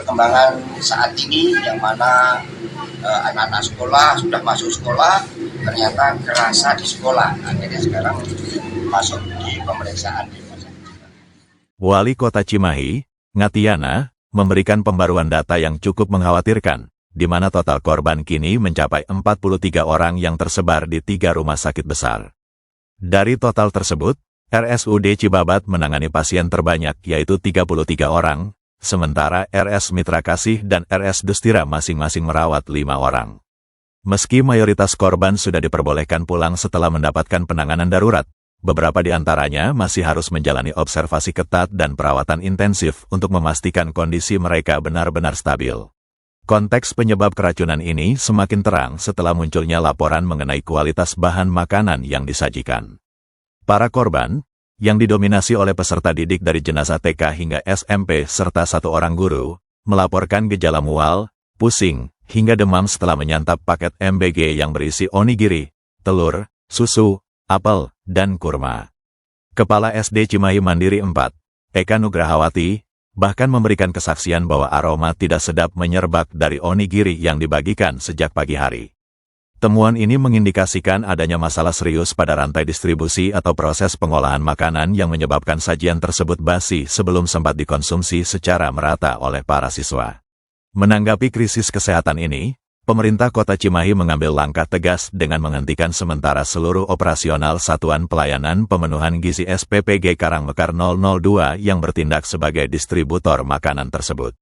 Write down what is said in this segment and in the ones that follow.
perkembangan saat ini yang mana anak-anak sekolah sudah masuk sekolah ternyata kerasa di sekolah, akhirnya sekarang masuk di pemeriksaan di rumah sakit. Wali Kota Cimahi, Ngatiana, memberikan pembaruan data yang cukup mengkhawatirkan, di mana total korban kini mencapai 43 orang yang tersebar di 3 rumah sakit besar. Dari total tersebut, RSUD Cibabat menangani pasien terbanyak yaitu 33 orang, sementara RS Mitra Kasih dan RS Dustira masing-masing merawat 5 orang. Meski mayoritas korban sudah diperbolehkan pulang setelah mendapatkan penanganan darurat, beberapa di antaranya masih harus menjalani observasi ketat dan perawatan intensif untuk memastikan kondisi mereka benar-benar stabil. Konteks penyebab keracunan ini semakin terang setelah munculnya laporan mengenai kualitas bahan makanan yang disajikan. Para korban, yang didominasi oleh peserta didik dari jenazah TK hingga SMP serta 1 orang guru, melaporkan gejala mual, pusing, hingga demam setelah menyantap paket MBG yang berisi onigiri, telur, susu, apel, dan kurma. Kepala SD Cimahi Mandiri 4, Eka Nugrahawati, bahkan memberikan kesaksian bahwa aroma tidak sedap menyerbak dari onigiri yang dibagikan sejak pagi hari. Temuan ini mengindikasikan adanya masalah serius pada rantai distribusi atau proses pengolahan makanan yang menyebabkan sajian tersebut basi sebelum sempat dikonsumsi secara merata oleh para siswa. Menanggapi krisis kesehatan ini, pemerintah Kota Cimahi mengambil langkah tegas dengan menghentikan sementara seluruh operasional Satuan Pelayanan Pemenuhan Gizi SPPG Karangmekar 002 yang bertindak sebagai distributor makanan tersebut.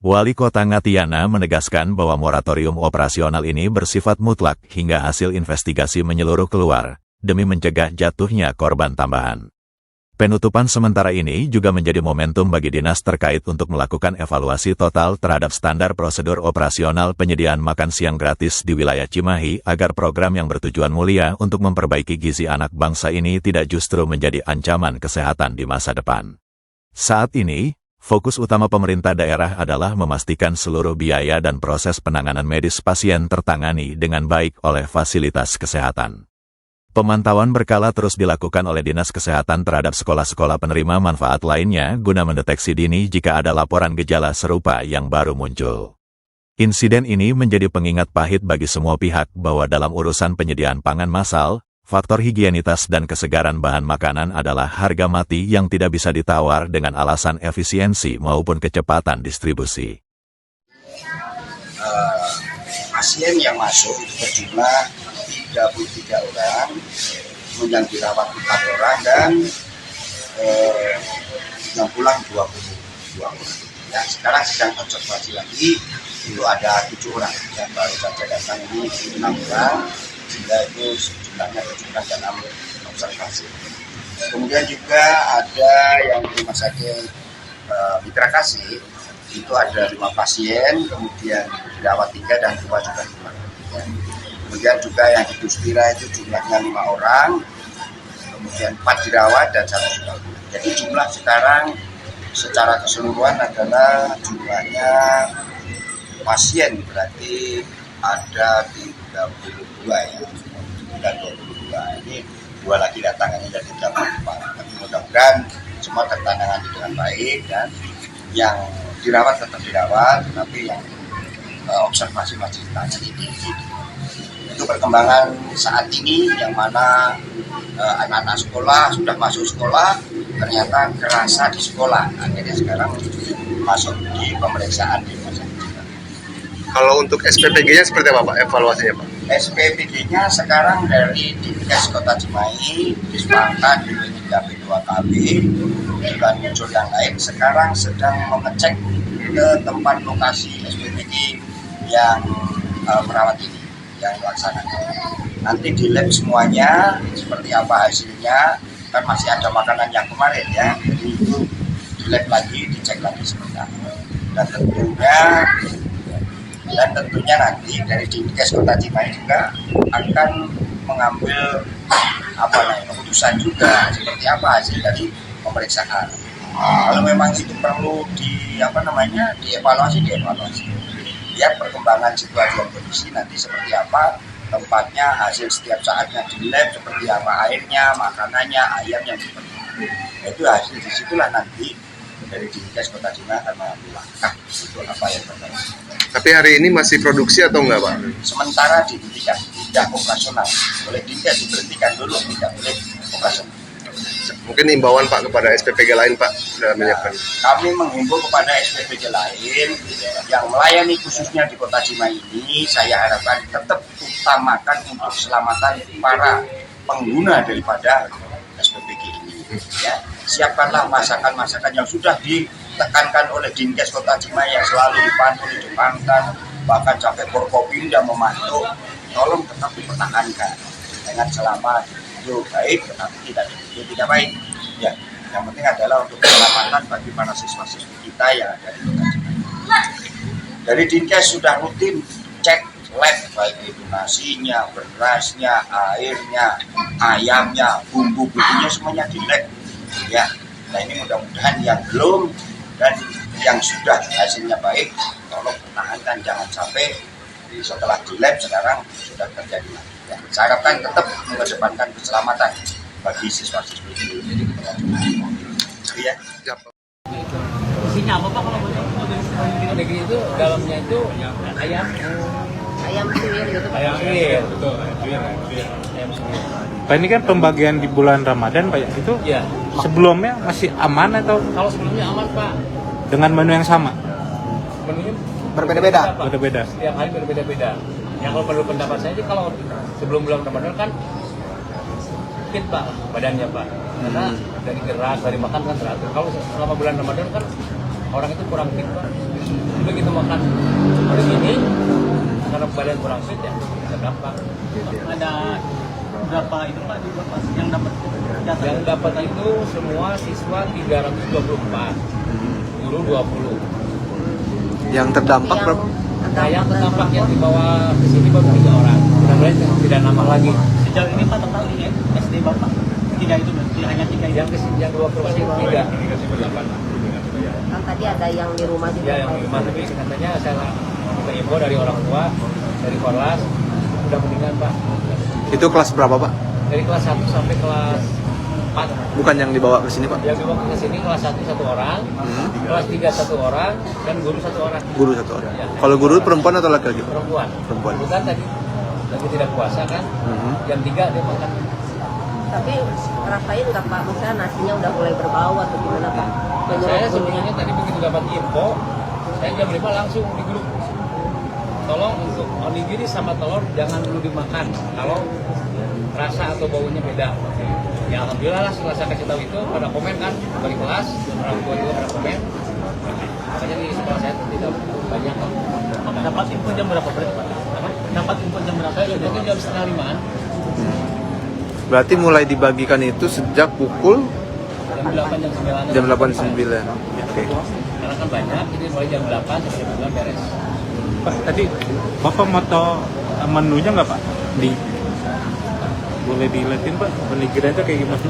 Wali Kota Ngatiana menegaskan bahwa moratorium operasional ini bersifat mutlak hingga hasil investigasi menyeluruh keluar, demi mencegah jatuhnya korban tambahan. Penutupan sementara ini juga menjadi momentum bagi dinas terkait untuk melakukan evaluasi total terhadap standar prosedur operasional penyediaan makan siang gratis di wilayah Cimahi agar program yang bertujuan mulia untuk memperbaiki gizi anak bangsa ini tidak justru menjadi ancaman kesehatan di masa depan. Saat ini, fokus utama pemerintah daerah adalah memastikan seluruh biaya dan proses penanganan medis pasien tertangani dengan baik oleh fasilitas kesehatan. Pemantauan berkala terus dilakukan oleh Dinas Kesehatan terhadap sekolah-sekolah penerima manfaat lainnya guna mendeteksi dini jika ada laporan gejala serupa yang baru muncul. Insiden ini menjadi pengingat pahit bagi semua pihak bahwa dalam urusan penyediaan pangan massal, faktor higienitas dan kesegaran bahan makanan adalah harga mati yang tidak bisa ditawar dengan alasan efisiensi maupun kecepatan distribusi. Pasien yang masuk itu berjumlah 33 orang, kemudian dirawat 4 orang dan yang pulang 22 orang. Ya, sekarang sedang observasi lagi, itu ada 7 orang yang baru saja datang ini 6 orang, sehingga itu jumlahnya 17 dalam observasi. Kemudian juga ada yang di rumah sakit Mitra Kasih, itu ada 5 pasien, kemudian dirawat 3 dan 2 juga dirawat. Kemudian juga yang di Dustira itu jumlahnya 5 orang, kemudian 4 dirawat dan 1 sudah. Jadi jumlah sekarang secara keseluruhan adalah jumlahnya pasien berarti ada 32 ya, dan 22. Ini 2 lagi datang, ini dari 34. Tapi mudah-mudahan semua tertangani dengan baik dan yang dirawat tetap dirawat, tapi yang observasi masih ditangani di sini. Itu perkembangan saat ini yang mana anak-anak sekolah sudah masuk sekolah ternyata kerasa di sekolah, akhirnya sekarang masuk di pemeriksaan di rumah sakit. Kalau untuk SPPG-nya seperti apa Pak evaluasinya Pak? SPPG-nya sekarang dari Dinkes Kota Cimahi disepakati di P2KB dan muncul yang lain, sekarang sedang mengecek ke tempat lokasi SPPG yang merawat ini, yang melaksanakan. Nanti di lab semuanya seperti apa hasilnya, kan masih ada makanan yang kemarin ya, jadi itu di lab lagi, dicek lagi seperti apa. Dan tentunya nanti dari Dinkes Kota Cimahi juga akan mengambil keputusan juga seperti apa hasil dari pemeriksaan. Kalau memang itu perlu dievaluasi. Lihat perkembangan situasi dan kondisi nanti seperti apa, tempatnya, hasil setiap saatnya di lab seperti apa, airnya, makanannya, ayamnya seperti itu. Itu hasil disitulah nanti dari Dinkes Kota Cimahi akan mengambil langkah. untuk apa yang terbaik. Tapi hari ini masih produksi atau enggak Pak? Sementara dihentikan, tidak operasional. Oleh Dinkes diberhentikan dulu, tidak boleh operasional. Mungkin imbauan Pak kepada SPPG lain Pak dalam menyiapkan. Kami menghimbau kepada SPPG lain yang melayani khususnya di Kota Cimahi ini, saya harapkan tetap utamakan untuk keselamatan para pengguna daripada SPPG ini. Ya, siapkanlah masakan-masakan yang sudah ditekankan oleh Dinkes Kota Cimahi yang selalu dipantau, didepankan, bahkan sampai Forkopimda memantau. Tolong tetap dipertahankan dengan selamat. Itu baik, tetapi tidak baik. Ya, yang penting adalah untuk keselamatan bagi para siswa-siswi kita yang ada di Kota Cimahi. Dari Dinkes sudah rutin cek lab, baik itu nasinya, berasnya, airnya, ayamnya, bumbu-bumbunya semuanya di lab. Ya, nah ini mudah-mudahan yang belum dan yang sudah hasilnya baik, tolong pertahankan, jangan sampai setelah di lab sekarang sudah terjadi lagi. Ya, saya harapkan tetap mengedepankan keselamatan bagi siswa-siswi ini. Ya. Isinya apa Pak kalau boleh? Negeri itu dalamnya itu ayam suwir gitu Pak. Ayam suwir, betul. Ayam suwir. Pak, ini kan pembagian di bulan Ramadan Pak ya? Itu ya. Sebelumnya masih aman atau Kalau sebelumnya aman Pak. dengan menu yang sama? Menunya Berbeda-beda. Berbeda. Setiap hari berbeda-beda. Yang kalau menurut pendapat saya sih kalau sebelum bulan Ramadan kan fit Pak badannya Pak. Karena dari gerak, dari makan kan teratur. Kalau selama bulan Ramadan kan orang itu kurang fit Pak. Begitu makan hari ini karena badan kurang fit ya bisa gampang. Ada berapa itu Pak yang dapat data? Yang dapat itu semua siswa 324, guru 20. Yang terdampak berapa? Nah, yang terdampak yang dibawa ke sini baru 3 orang. Mudah-mudahan tidak nambah lagi. Sejauh ini Pak total ini SD Bapak 3 itu berarti hanya 3 yang 2 ke rumah 3. Kan tadi ada yang di rumah juga. Ya, yang di rumah tapi katanya saya minta info dari orang tua, dari Korlas, udah meninggal Pak. Itu kelas berapa Pak? Dari kelas 1 sampai kelas 4. Bukan yang dibawa ke sini Pak? Yang dibawa ke sini kelas 1 1 orang, kelas 3 1 orang, dan guru 1 orang. Guru 1 orang. Ya. Kalau guru perempuan atau laki-laki? Perempuan. Perempuan. Bukan tadi lagi tidak puasa kan? Jam 3 dia makan. Tapi rasain nggak Pak? Misalnya nasinya udah mulai berbau atau gimana Pak? Saya sebenarnya tadi begitu dapat info, saya jam 5 langsung di grup. Tolong untuk onigiri sama telur jangan dulu dimakan kalau rasa atau baunya beda. Ya alhamdulillah lah setelah saya kasih tahu itu pada komen kan dari kelas, orang tua juga pada komen. Makanya di sekolah saya tidak banyak. Dapat info jam berapa berarti Pak? Dapat info jam berapa? Saya itu jam setengah 5-an. Berarti mulai dibagikan itu sejak pukul Jam 8 jam 9. jam 8.09. Oke. Karena kan banyak, jadi mulai jam 8 sampai jam 9 beres. Pak, tadi Bapak mau tahu menunya nggak Pak? Boleh dilihatin Pak, onigiri itu kayak gimana?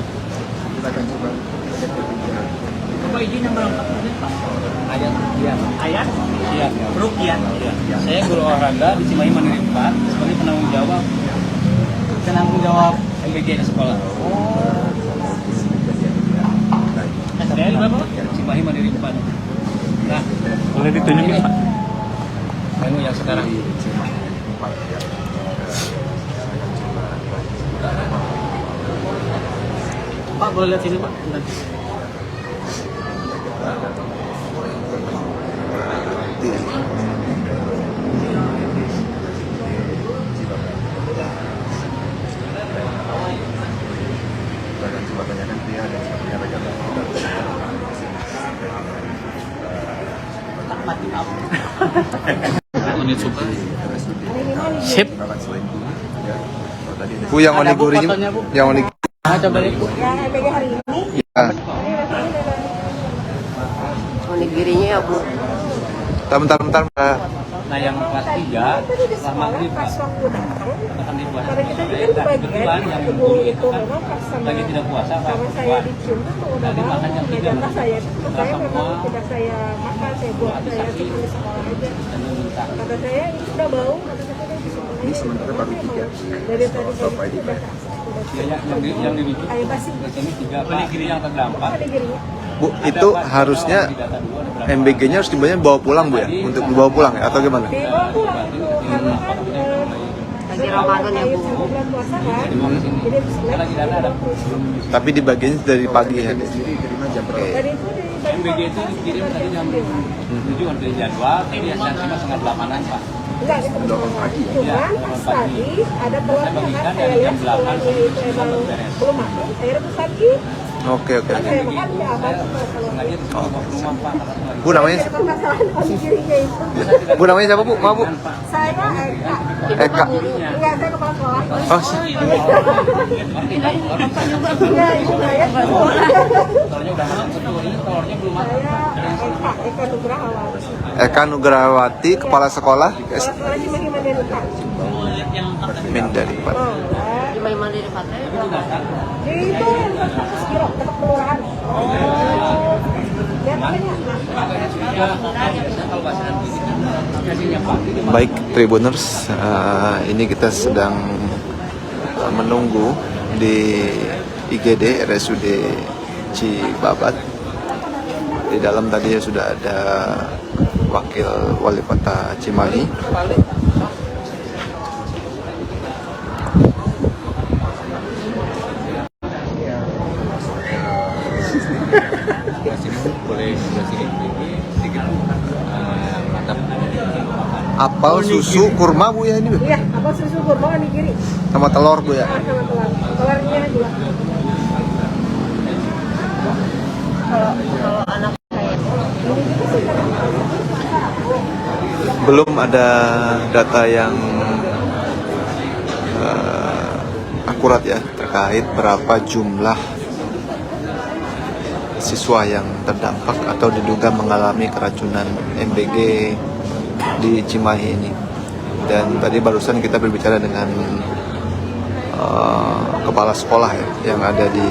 Coba izin yang melengkapi Pak. Ayat, iya. Ayat? Iya. Rukiah. Iya. Saya guru olahraga di Cimahi Mandiri 4 sebagai penanggung jawab MBG di sekolah. Saya di berapa? Cimahi Mandiri 4. Nah, Boleh ditunjukin Pak? menu yang sekarang. Pak boleh lihat sini Pak. Unit suka. Sip. Bu yang onigirinya, yang onigiri. Ah, coba lihat Bu. Yang MBG hari ini Ah, onigirinya ya Bu. bentar. Nah yang kelas 3 setelah maghrib Pak akan dibuat. Kebetulan yang guru itu kan lagi tidak puasa Pak. Tadi makan jam 3 Jatah saya itu Nggak saya memang semua tidak saya makan, saya buat saya cuma di sekolah aja. dan minta. Kata saya ini sudah bau, kata saya ini sementara baru 3. Dari tadi saya sudah Yang dirujuk ayo basi. ke sini 3 Pak. Onigiri yang terdampak Ada girinya. Bu, itu harusnya MBG-nya harus dibawa pulang Bu ya, untuk dibawa pulang ya atau gimana? Dibawa pulang itu karena kan Lagi Ramadan ya, Bu. sama bulan puasa kan. Jadi Tapi dibagiin dari pagi ya. Oke. dari itu MBG itu dikirim tadi jam 7 kan dari jadwal, tapi ya jam 5:30-an Pak. enggak gitu. Cuman pas tadi ada telurnya kan saya lihat telurnya itu emang belum matang, saya rebus lagi. Oke. Saya makan ya aman. Sengaja disuruh bawa ke rumah Pak. Bu namanya? Permasalahan onigirinya itu. Bu namanya siapa Bu? Maaf Bu. Saya Eka. Eka. Iya, saya kepala sekolah. Oh, Iya, ibu saya Telurnya udah matang, sebetulnya telurnya belum matang. saya Eka Nugrahawan. Eka Nugrawati, kepala sekolah Kepala sekolah Cimahi Mandalika. Mandalika. Oh, Cimahi Mandiri Pantai. di itu kampus Giro, tempat kelurahan. Lihat apanya? Baik Tribuners, ini kita sedang menunggu di IGD RSUD Cibabat. Di dalam tadi sudah ada Wakil Wali Kota Cimahi. Apel, susu, kurma Bu ya ini Bu? Iya, apa susu kurma onigiri. Sama telur Bu ya? Sama telur. Telurnya juga. Kalau anak Belum ada data yang akurat ya terkait berapa jumlah siswa yang terdampak atau diduga mengalami keracunan MBG di Cimahi ini. Dan tadi barusan kita berbicara dengan kepala sekolah ya, yang ada di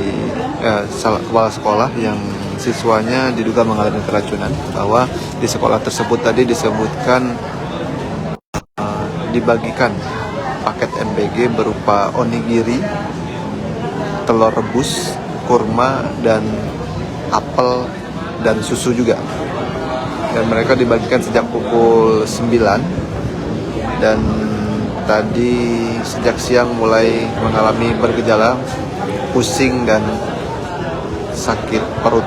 kepala sekolah yang siswanya diduga mengalami keracunan, bahwa di sekolah tersebut tadi disebutkan dibagikan paket MBG berupa onigiri, telur rebus, kurma, dan apel dan susu juga. Dan mereka dibagikan sejak pukul 9 dan tadi sejak siang mulai mengalami bergejala pusing dan sakit perut.